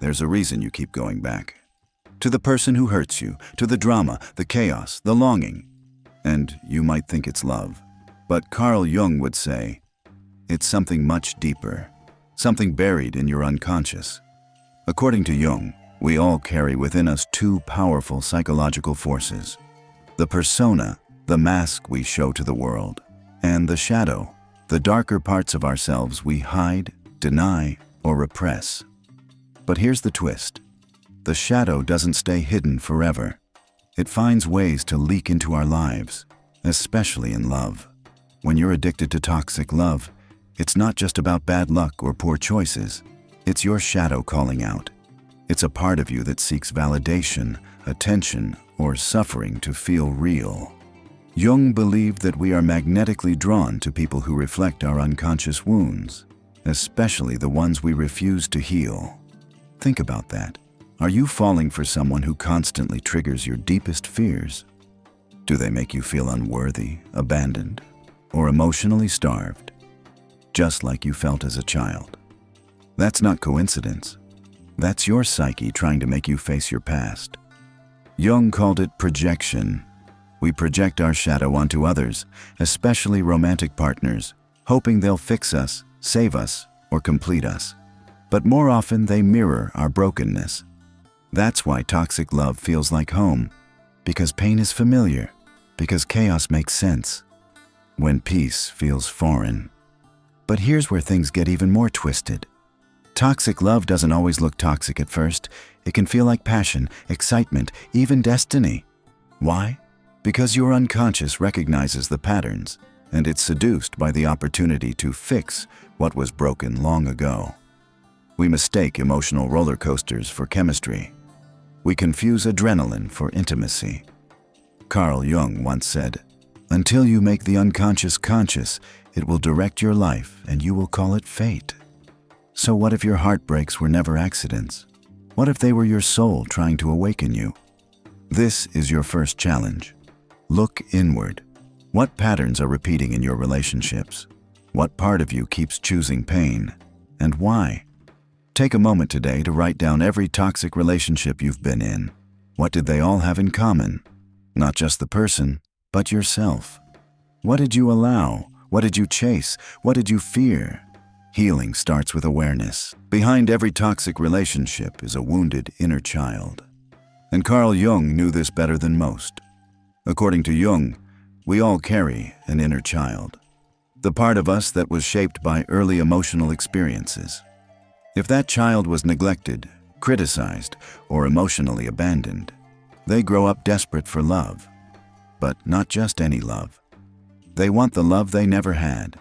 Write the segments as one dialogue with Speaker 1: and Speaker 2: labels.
Speaker 1: there's a reason you keep going back. To the person who hurts you, to the drama, the chaos, the longing. And you might think it's love. But Carl Jung would say, it's something much deeper, something buried in your unconscious. According to Jung, we all carry within us two powerful psychological forces. The persona, the mask we show to the world, and the shadow, the darker parts of ourselves we hide, deny, or repress. But here's the twist. The shadow doesn't stay hidden forever. It finds ways to leak into our lives, especially in love. When you're addicted to toxic love, it's not just about bad luck or poor choices. It's your shadow calling out. It's a part of you that seeks validation, attention, or suffering to feel real. Jung believed that we are magnetically drawn to people who reflect our unconscious wounds, especially the ones we refuse to heal. Think about that. Are you falling for someone who constantly triggers your deepest fears? Do they make you feel unworthy, abandoned, or emotionally starved, just like you felt as a child? That's not coincidence. That's your psyche trying to make you face your past. Jung called it projection. We project our shadow onto others, especially romantic partners, hoping they'll fix us, save us, or complete us. But more often they mirror our brokenness. That's why toxic love feels like home, because pain is familiar, because chaos makes sense, when peace feels foreign. But here's where things get even more twisted. Toxic love doesn't always look toxic at first. It can feel like passion, excitement, even destiny. Why? Because your unconscious recognizes the patterns, and it's seduced by the opportunity to fix what was broken long ago. We mistake emotional roller coasters for chemistry. We confuse adrenaline for intimacy. Carl Jung once said, "Until you make the unconscious conscious, it will direct your life and you will call it fate." So what if your heartbreaks were never accidents? What if they were your soul trying to awaken you? This is your first challenge. Look inward. What patterns are repeating in your relationships? What part of you keeps choosing pain? And why? Take a moment today to write down every toxic relationship you've been in. What did they all have in common? Not just the person, but yourself. What did you allow? What did you chase? What did you fear? Healing starts with awareness. Behind every toxic relationship is a wounded inner child. And Carl Jung knew this better than most. According to Jung, we all carry an inner child, the part of us that was shaped by early emotional experiences. If that child was neglected, criticized, or emotionally abandoned, they grow up desperate for love. But not just any love. They want the love they never had.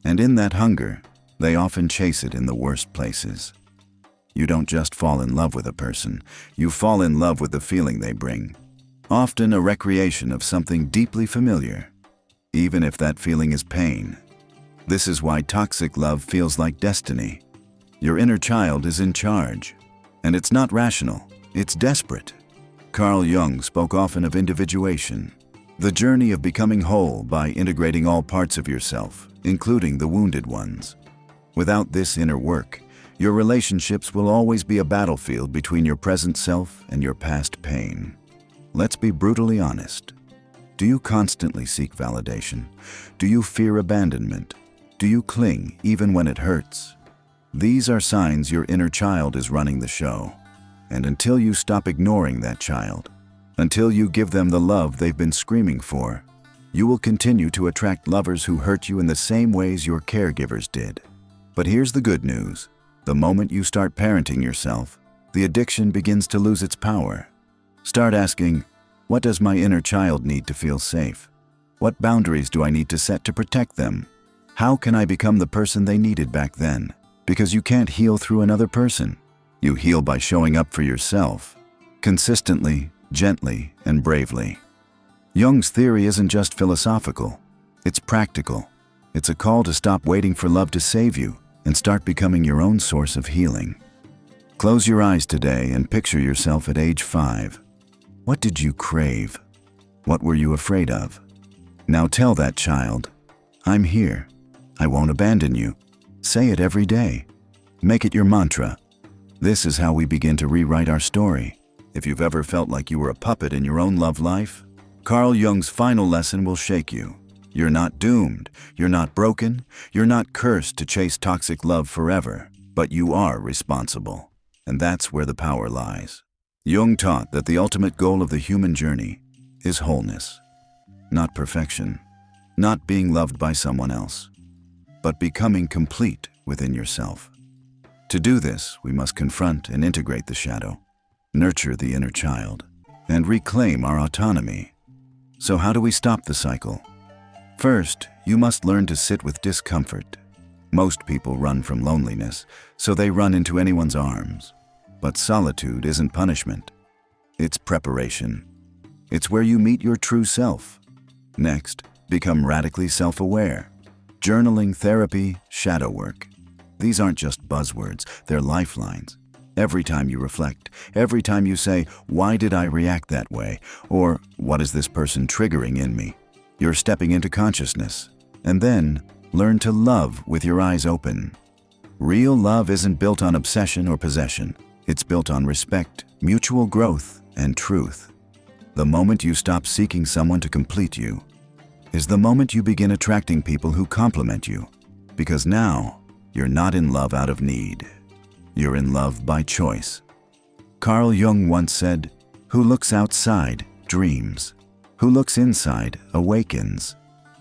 Speaker 1: And in that hunger, they often chase it in the worst places. You don't just fall in love with a person, you fall in love with the feeling they bring. Often a recreation of something deeply familiar, even if that feeling is pain. This is why toxic love feels like destiny. Your inner child is in charge, and it's not rational, it's desperate. Carl Jung spoke often of individuation, the journey of becoming whole by integrating all parts of yourself, including the wounded ones. Without this inner work, your relationships will always be a battlefield between your present self and your past pain. Let's be brutally honest. Do you constantly seek validation? Do you fear abandonment? Do you cling even when it hurts? These are signs your inner child is running the show. And until you stop ignoring that child, until you give them the love they've been screaming for, you will continue to attract lovers who hurt you in the same ways your caregivers did. But here's the good news. The moment you start parenting yourself, the addiction begins to lose its power. Start asking, what does my inner child need to feel safe? What boundaries do I need to set to protect them? How can I become the person they needed back then? Because you can't heal through another person. You heal by showing up for yourself, consistently, gently, and bravely. Jung's theory isn't just philosophical, it's practical. It's a call to stop waiting for love to save you and start becoming your own source of healing. Close your eyes today and picture yourself at age 5. What did you crave? What were you afraid of? Now tell that child, I'm here. I won't abandon you. Say it every day. Make it your mantra. This is how we begin to rewrite our story. If you've ever felt like you were a puppet in your own love life, Carl Jung's final lesson will shake you. You're not doomed, you're not broken, you're not cursed to chase toxic love forever, but you are responsible. And that's where the power lies. Jung taught that the ultimate goal of the human journey is wholeness, not perfection, not being loved by someone else, but becoming complete within yourself. To do this, we must confront and integrate the shadow, nurture the inner child, and reclaim our autonomy. So how do we stop the cycle? First, you must learn to sit with discomfort. Most people run from loneliness, so they run into anyone's arms. But solitude isn't punishment. It's preparation. It's where you meet your true self. Next, become radically self-aware. Journaling, therapy, shadow work. These aren't just buzzwords, they're lifelines. Every time you reflect, every time you say, "Why did I react that way?" or "What is this person triggering in me?" you're stepping into consciousness. And then, learn to love with your eyes open. Real love isn't built on obsession or possession. It's built on respect, mutual growth, and truth. The moment you stop seeking someone to complete you is the moment you begin attracting people who complement you. Because now, you're not in love out of need. You're in love by choice. Carl Jung once said, "Who looks outside dreams. Who looks inside awakens."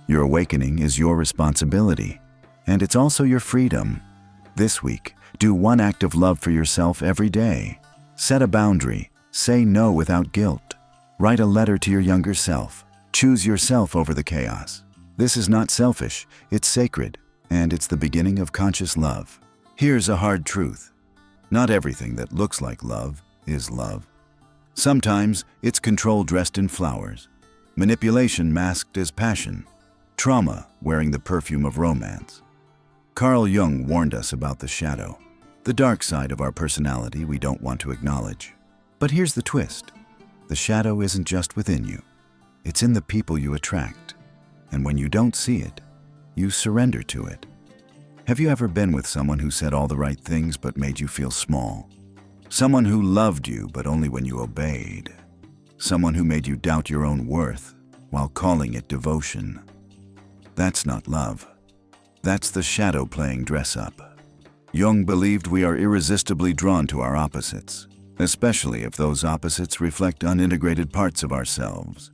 Speaker 1: Your awakening is your responsibility, and it's also your freedom. This week, do one act of love for yourself every day. Set a boundary. Say no without guilt. Write a letter to your younger self. Choose yourself over the chaos. This is not selfish, it's sacred, and it's the beginning of conscious love. Here's a hard truth. Not everything that looks like love is love. Sometimes it's control dressed in flowers, manipulation masked as passion, trauma wearing the perfume of romance. Carl Jung warned us about the shadow, the dark side of our personality we don't want to acknowledge. But here's the twist. The shadow isn't just within you. It's in the people you attract. And when you don't see it, you surrender to it. Have you ever been with someone who said all the right things but made you feel small? Someone who loved you but only when you obeyed? Someone who made you doubt your own worth while calling it devotion? That's not love. That's the shadow playing dress up. Jung believed we are irresistibly drawn to our opposites, especially if those opposites reflect unintegrated parts of ourselves.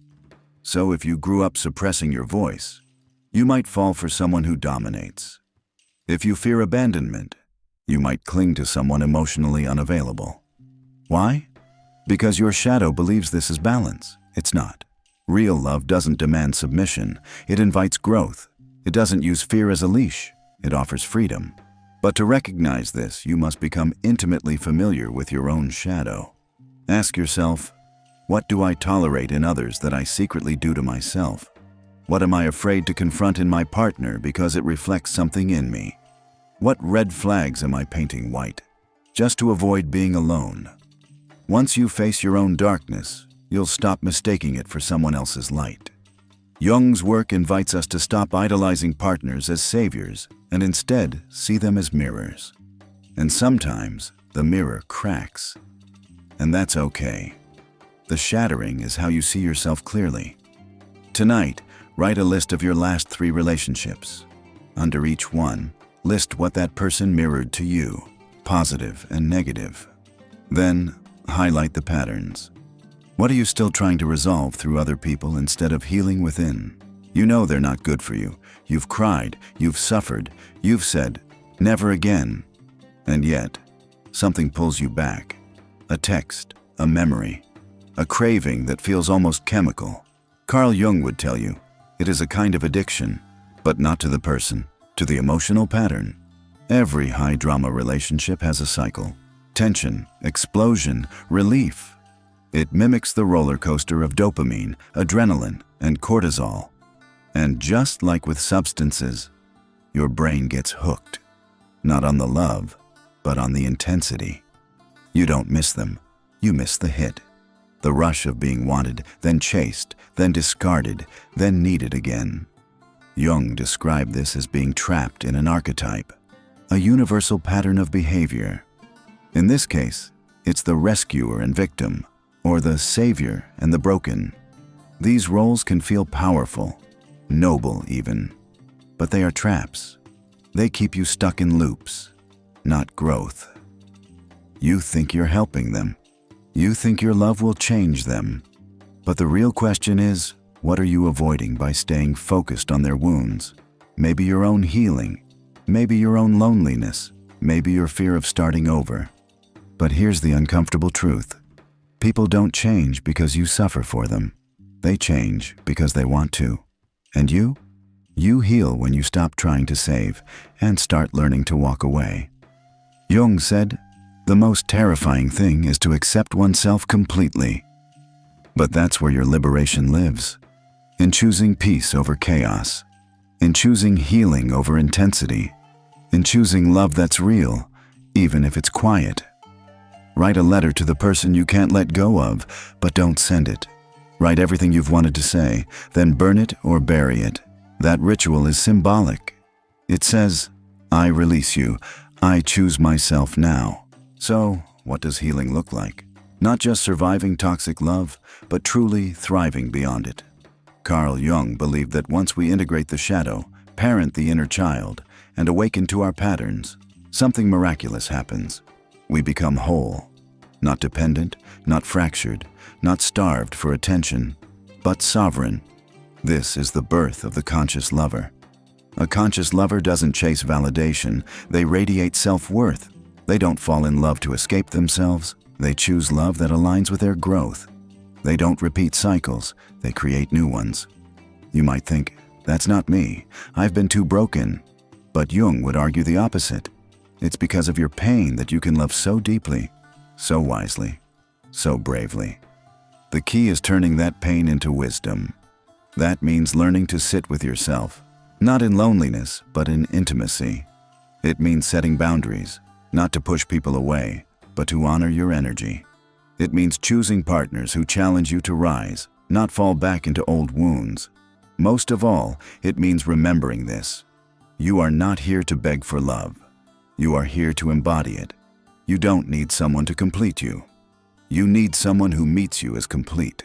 Speaker 1: So if you grew up suppressing your voice, you might fall for someone who dominates. If you fear abandonment, you might cling to someone emotionally unavailable. Why? Because your shadow believes this is balance. It's not. Real love doesn't demand submission. It invites growth. It doesn't use fear as a leash. It offers freedom. But to recognize this, you must become intimately familiar with your own shadow. Ask yourself, what do I tolerate in others that I secretly do to myself? What am I afraid to confront in my partner because it reflects something in me? What red flags am I painting white, just to avoid being alone? Once you face your own darkness, you'll stop mistaking it for someone else's light. Jung's work invites us to stop idolizing partners as saviors and instead see them as mirrors. And sometimes the mirror cracks. And that's okay. The shattering is how you see yourself clearly. Tonight, write a list of your last 3 relationships. Under each one, list what that person mirrored to you, positive and negative. Then, highlight the patterns. What are you still trying to resolve through other people instead of healing within? You know they're not good for you. You've cried, you've suffered, you've said, "Never again." And yet, something pulls you back. A text, a memory, a craving that feels almost chemical. Carl Jung would tell you, it is a kind of addiction, but not to the person, to the emotional pattern. Every high-drama relationship has a cycle. Tension, explosion, relief. It mimics the roller coaster of dopamine, adrenaline, and cortisol. And just like with substances, your brain gets hooked. Not on the love, but on the intensity. You don't miss them, you miss the hit. The rush of being wanted, then chased, then discarded, then needed again. Jung described this as being trapped in an archetype, a universal pattern of behavior. In this case, it's the rescuer and victim, or the savior and the broken. These roles can feel powerful, noble even, but they are traps. They keep you stuck in loops, not growth. You think you're helping them. You think your love will change them. But the real question is, what are you avoiding by staying focused on their wounds? Maybe your own healing, maybe your own loneliness, maybe your fear of starting over. But here's the uncomfortable truth. People don't change because you suffer for them. They change because they want to. And you? You heal when you stop trying to save and start learning to walk away. Jung said, "The most terrifying thing is to accept oneself completely." But that's where your liberation lives. In choosing peace over chaos. In choosing healing over intensity. In choosing love that's real, even if it's quiet. Write a letter to the person you can't let go of, but don't send it. Write everything you've wanted to say, then burn it or bury it. That ritual is symbolic. It says, "I release you. I choose myself now." So, what does healing look like? Not just surviving toxic love, but truly thriving beyond it. Carl Jung believed that once we integrate the shadow, parent the inner child, and awaken to our patterns, something miraculous happens. We become whole. Not dependent, not fractured, not starved for attention, but sovereign. This is the birth of the conscious lover. A conscious lover doesn't chase validation, they radiate self-worth. They don't fall in love to escape themselves, they choose love that aligns with their growth. They don't repeat cycles, they create new ones. You might think, that's not me, I've been too broken. But Jung would argue the opposite. It's because of your pain that you can love so deeply, so wisely, so bravely. The key is turning that pain into wisdom. That means learning to sit with yourself, not in loneliness, but in intimacy. It means setting boundaries, not to push people away, but to honor your energy. It means choosing partners who challenge you to rise, not fall back into old wounds. Most of all, it means remembering this. You are not here to beg for love. You are here to embody it. You don't need someone to complete you. You need someone who meets you as complete.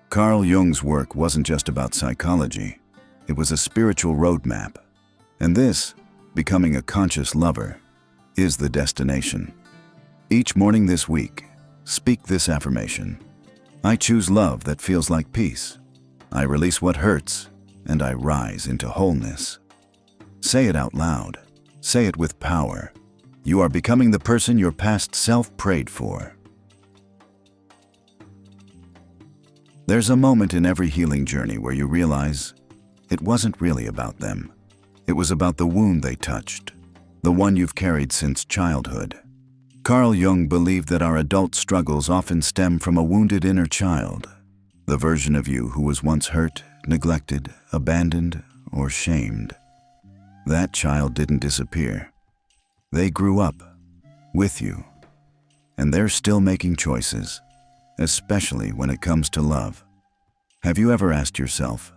Speaker 1: Carl Jung's work wasn't just about psychology. It was a spiritual roadmap. And this, becoming a conscious lover, is the destination. Each morning this week, speak this affirmation. I choose love that feels like peace. I release what hurts, and I rise into wholeness. Say it out loud. Say it with power. You are becoming the person your past self prayed for. There's a moment in every healing journey where you realize it wasn't really about them. It was about the wound they touched, the one you've carried since childhood. Carl Jung believed that our adult struggles often stem from a wounded inner child, the version of you who was once hurt, neglected, abandoned, or shamed. That child didn't disappear. They grew up with you, and they're still making choices, especially when it comes to love. Have you ever asked yourself,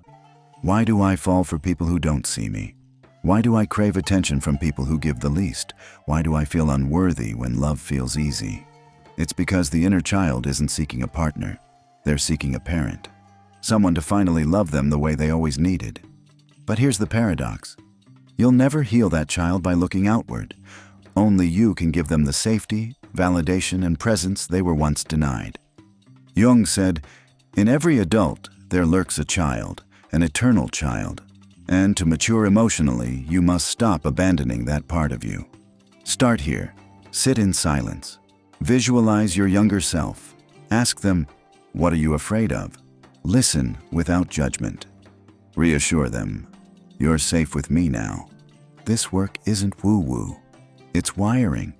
Speaker 1: why do I fall for people who don't see me? Why do I crave attention from people who give the least? Why do I feel unworthy when love feels easy? It's because the inner child isn't seeking a partner. They're seeking a parent, someone to finally love them the way they always needed. But here's the paradox. You'll never heal that child by looking outward. Only you can give them the safety, validation, and presence they were once denied. Jung said, in every adult, there lurks a child, an eternal child. And to mature emotionally, you must stop abandoning that part of you. Start here. Sit in silence. Visualize your younger self. Ask them, what are you afraid of? Listen without judgment. Reassure them, you're safe with me now. This work isn't woo-woo. It's wiring.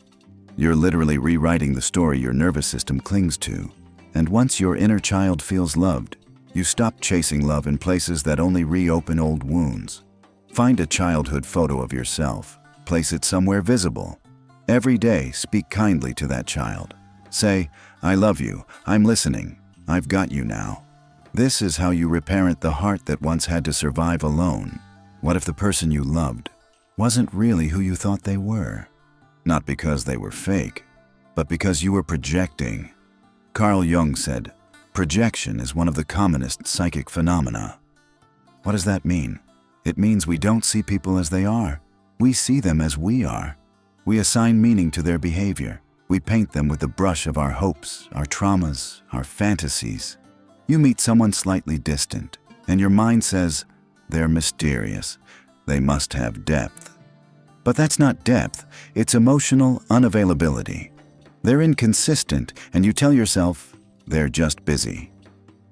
Speaker 1: You're literally rewriting the story your nervous system clings to. And once your inner child feels loved, you stop chasing love in places that only reopen old wounds. Find a childhood photo of yourself. Place it somewhere visible. Every day, speak kindly to that child. Say, I love you, I'm listening, I've got you now. This is how you reparent the heart that once had to survive alone. What if the person you loved wasn't really who you thought they were? Not because they were fake, but because you were projecting. Carl Jung said, projection is one of the commonest psychic phenomena. What does that mean? It means we don't see people as they are. We see them as we are. We assign meaning to their behavior. We paint them with the brush of our hopes, our traumas, our fantasies. You meet someone slightly distant, and your mind says, they're mysterious. They must have depth. But that's not depth, it's emotional unavailability. They're inconsistent, and you tell yourself, they're just busy.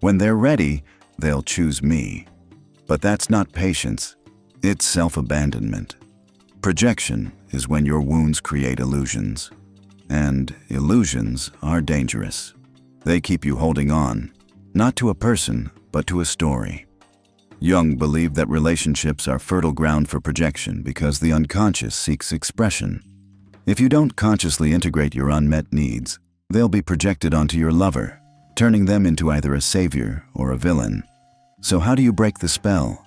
Speaker 1: When they're ready, they'll choose me. But that's not patience, it's self-abandonment. Projection is when your wounds create illusions. And illusions are dangerous. They keep you holding on, not to a person, but to a story. Jung believed that relationships are fertile ground for projection because the unconscious seeks expression. If you don't consciously integrate your unmet needs, they'll be projected onto your lover, turning them into either a savior or a villain. So how do you break the spell?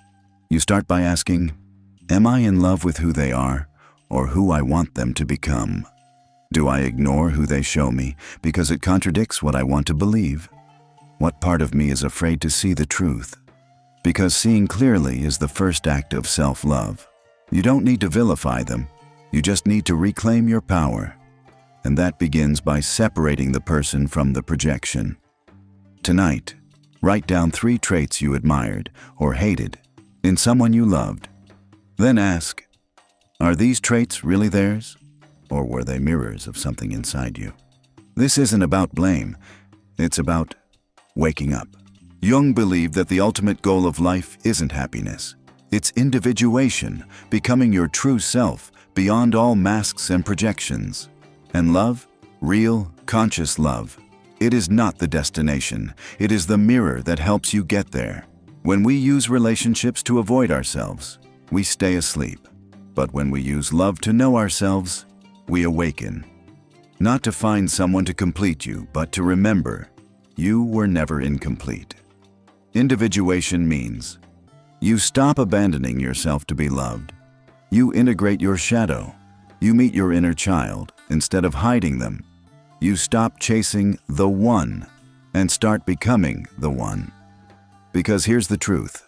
Speaker 1: You start by asking, am I in love with who they are, or who I want them to become? Do I ignore who they show me because it contradicts what I want to believe? What part of me is afraid to see the truth? Because seeing clearly is the first act of self-love. You don't need to vilify them, you just need to reclaim your power. And that begins by separating the person from the projection. Tonight, write down 3 traits you admired or hated in someone you loved. Then ask, are these traits really theirs? Or were they mirrors of something inside you? This isn't about blame, it's about waking up. Jung believed that the ultimate goal of life isn't happiness. It's individuation, becoming your true self, beyond all masks and projections. And love, real, conscious love, it is not the destination, it is the mirror that helps you get there. When we use relationships to avoid ourselves, we stay asleep. But when we use love to know ourselves, we awaken. Not to find someone to complete you, but to remember, you were never incomplete. Individuation means you stop abandoning yourself to be loved. You integrate your shadow. You meet your inner child instead of hiding them. You stop chasing the one and start becoming the one. Because here's the truth.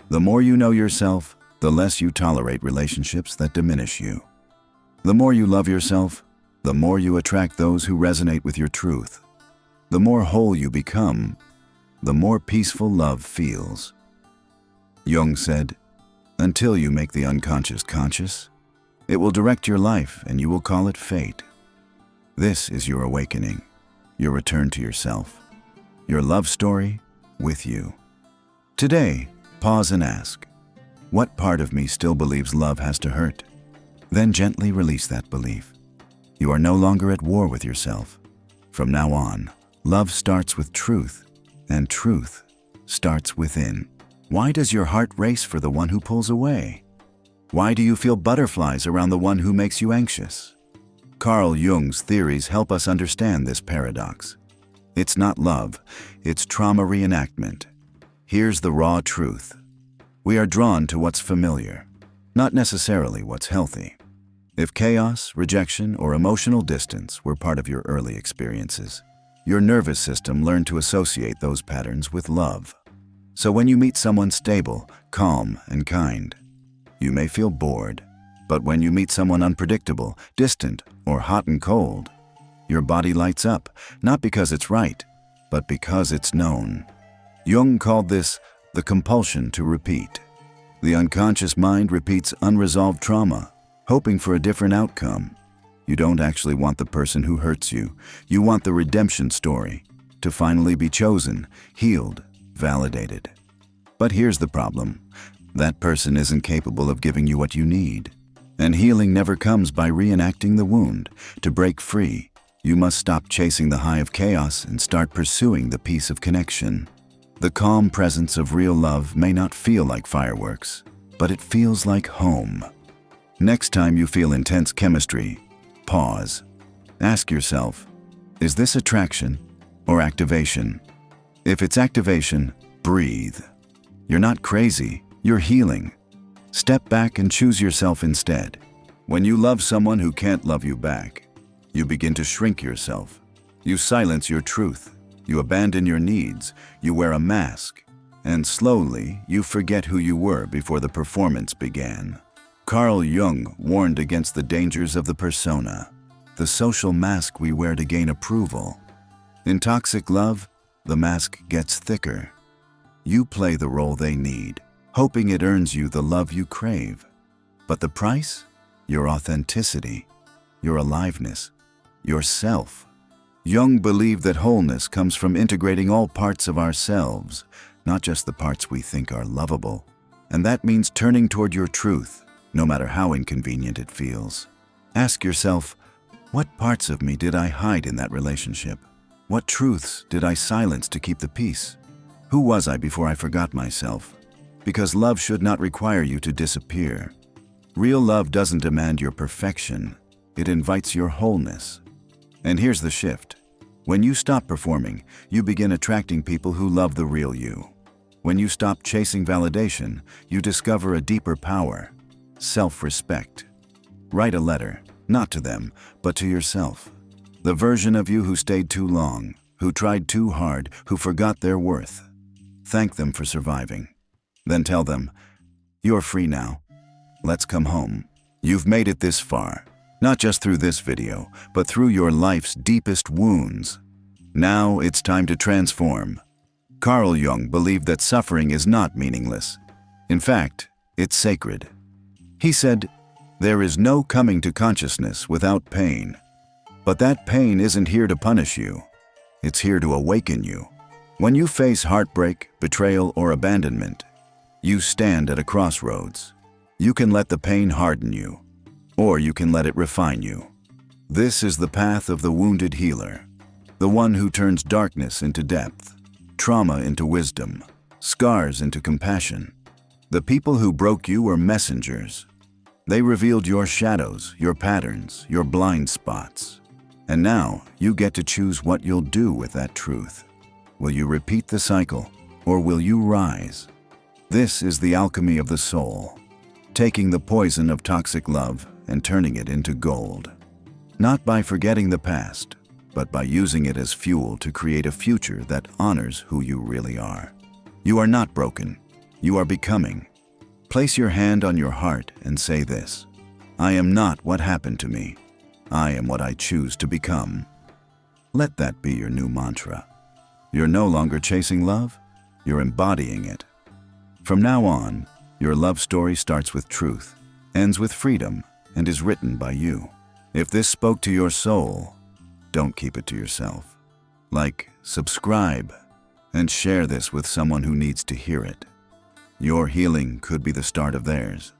Speaker 1: The more you know yourself, the less you tolerate relationships that diminish you. The more you love yourself, the more you attract those who resonate with your truth. The more whole you become, the more peaceful love feels. Jung said, until you make the unconscious conscious, it will direct your life and you will call it fate. This is your awakening, your return to yourself, your love story with you. Today, pause and ask, what part of me still believes love has to hurt? Then gently release that belief. You are no longer at war with yourself. From now on, love starts with truth, and truth starts within. Why does your heart race for the one who pulls away? Why do you feel butterflies around the one who makes you anxious? Carl Jung's theories help us understand this paradox. It's not love, it's trauma reenactment. Here's the raw truth. We are drawn to what's familiar, not necessarily what's healthy. If chaos, rejection, or emotional distance were part of your early experiences, your nervous system learned to associate those patterns with love. So when you meet someone stable, calm, and kind, you may feel bored. But when you meet someone unpredictable, distant, or hot and cold, your body lights up, not because it's right, but because it's known. Jung called this the compulsion to repeat. The unconscious mind repeats unresolved trauma, hoping for a different outcome. You don't actually want the person who hurts you. You want the redemption story, to finally be chosen, healed, validated. But here's the problem. That person isn't capable of giving you what you need. And healing never comes by reenacting the wound. To break free, you must stop chasing the high of chaos and start pursuing the peace of connection. The calm presence of real love may not feel like fireworks, but it feels like home. Next time you feel intense chemistry, pause. Ask yourself, is this attraction or activation? If it's activation, breathe. You're not crazy, you're healing. Step back and choose yourself instead. When you love someone who can't love you back, You begin to shrink yourself. You silence your truth. You abandon your needs. You wear a mask. And slowly, you forget who you were before the performance began. Carl Jung warned against the dangers of the persona, the social mask we wear to gain approval. In toxic love, the mask gets thicker. You play the role they need, hoping it earns you the love you crave. But the price? Your authenticity, your aliveness, yourself. Jung believed that wholeness comes from integrating all parts of ourselves, not just the parts we think are lovable. And that means turning toward your truth, no matter how inconvenient it feels. Ask yourself, what parts of me did I hide in that relationship? What truths did I silence to keep the peace? Who was I before I forgot myself? Because love should not require you to disappear. Real love doesn't demand your perfection. It invites your wholeness. And here's the shift. When you stop performing, you begin attracting people who love the real you. When you stop chasing validation, you discover a deeper power, self-respect. Write a letter, not to them, but to yourself. The version of you who stayed too long, who tried too hard, who forgot their worth. Thank them for surviving. Then tell them, you're free now. Let's come home. You've made it this far, not just through this video, but through your life's deepest wounds. Now it's time to transform. Carl Jung believed that suffering is not meaningless. In fact, it's sacred. He said, there is no coming to consciousness without pain. But that pain isn't here to punish you. It's here to awaken you. When you face heartbreak, betrayal, or abandonment, you stand at a crossroads. You can let the pain harden you, or you can let it refine you. This is the path of the wounded healer, the one who turns darkness into depth, trauma into wisdom, scars into compassion. The people who broke you were messengers. They revealed your shadows, your patterns, your blind spots. And now you get to choose what you'll do with that truth. Will you repeat the cycle, or will you rise? This is the alchemy of the soul, taking the poison of toxic love and turning it into gold. Not by forgetting the past, but by using it as fuel to create a future that honors who you really are. You are not broken. You are becoming. Place your hand on your heart and say this: I am not what happened to me. I am what I choose to become. Let that be your new mantra. You're no longer chasing love, you're embodying it. From now on, your love story starts with truth, ends with freedom, and is written by you. If this spoke to your soul, don't keep it to yourself. Like, subscribe, and share this with someone who needs to hear it. Your healing could be the start of theirs.